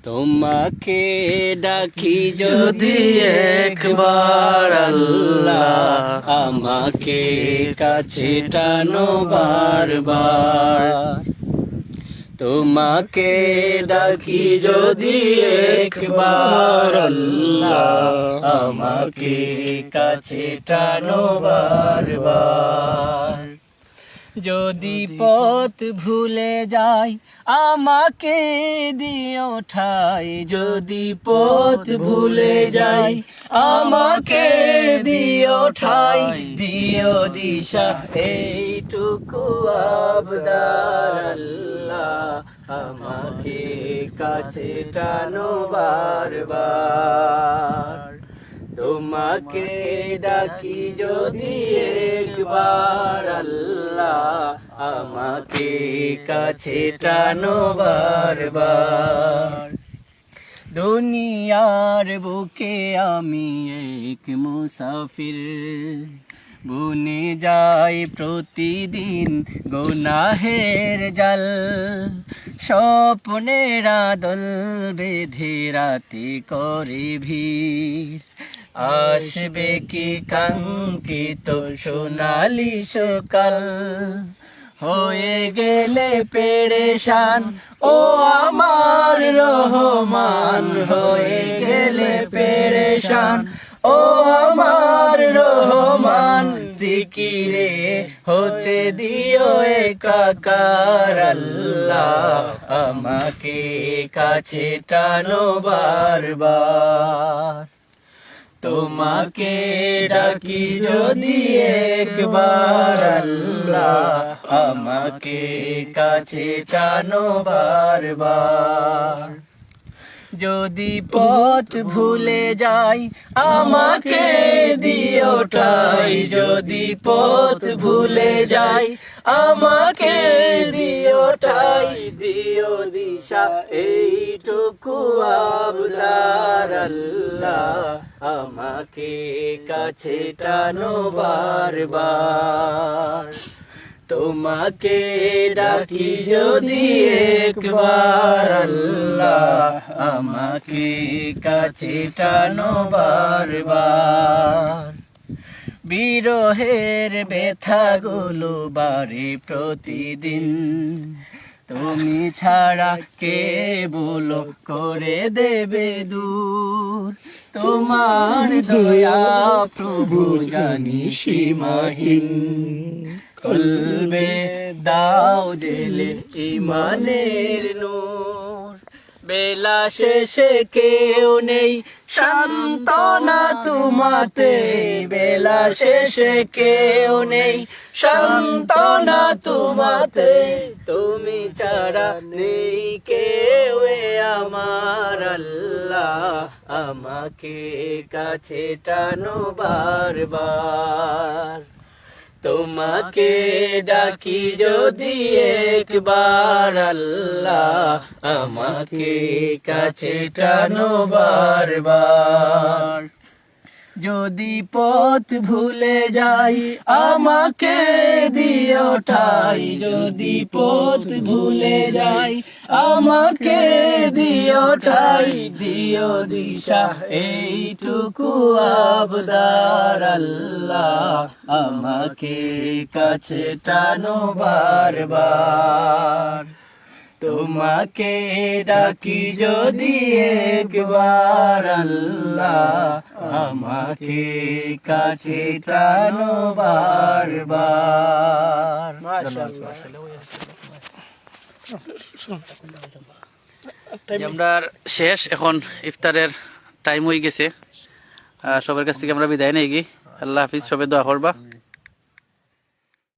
তোমাকে ডাকি যদি একবার আল্লাহ, আমাকে কাছে টানো বারবার। তোমাকে ডাকি যদি একবার আল্লাহ, আমাকে কাছে টানো বারবার। যদি পথ ভুলে যাই আমাকে দিও ঠাই, যদি পথ ভুলে যাই আমাকে দিও ঠাই, দিও দিশা এইটুকু আবদার আল্লাহ, আমাকে কাছে টানো বারবার। তোমাকে ডাকি যদি একবার আল্লাহ, আমাকে কাছে টানো বারবার। দুনিয়ার বুকে আমি এক মুসাফির, বুনে যাই প্রতিদিন গুনাহের জাল। স্বপ্নের দল বেঁধে রাতে করে ভিড়, আসবে কি কাঙ্ক্ষিত সোনালি সকাল। হয়ে গেলে পেরেশান ও আমার রহমান, হয়ে গেলে পেরেশান ও আমার রহমান। জিকিরে হতে দিও একাকার আল্লাহ, আমাকে কাছে টানো বারবার। তোমাকে ডাকি যদি একবার আল্লাহ, আমাকে কাছে টানো বারবার। যদি পথ ভুলে যাই আমাকে দিও ঠাই, যদি পথ ভুলে যাই আমাকে দিও ঠাই, দিও দিশা এইটুকু আবদার আল্লাহ, আমাকে কাছে টানো বারবার। তোমাকে ডাকি যদি একবার আল্লাহ, আমাকে কাছে টানো বারবার। বিরহের ব্যথাগুলো বাড়ে প্রতিদিন, তুমি ছাড়া কে বলো করে দেবে দূর। তোমার দয়া প্রভু জানি সীমাহীন, কলবে দাও জেলে ইমানের নূর। বেলা শেষে কেউ নেই সান্ত্বনা তোমাতে, বেলা শেষে কেউ নেই সান্ত্বনা তোমাতে। তুমি ছাড়া নেই কেউ আমার আল্লাহ, আমাকে কাছে টানো বারবার। তোমাকে ডাকি যদি একবার আল্লাহ, আমাকে কাছে টানো বারবার। যদি পথ ভুলে যাই আমাকে দিও ঠাই, যদি পথ ভুলে যাই আমাকে দিও ঠাই, দিও দিশা এইটুকু আবদার আল্লাহ, আমাকে কাছে টানো বারবার। তোমাকে ডাকি যদি একবার আল্লাহ, আমাকে কাছে টানো বারবার। আমরা শেষ, এখন ইফতারের টাইম হয়ে গেছে। সবার কাছ থেকে আমরা বিদায় নেই। আল্লাহ হাফিজ, সবাই দোয়া করবা।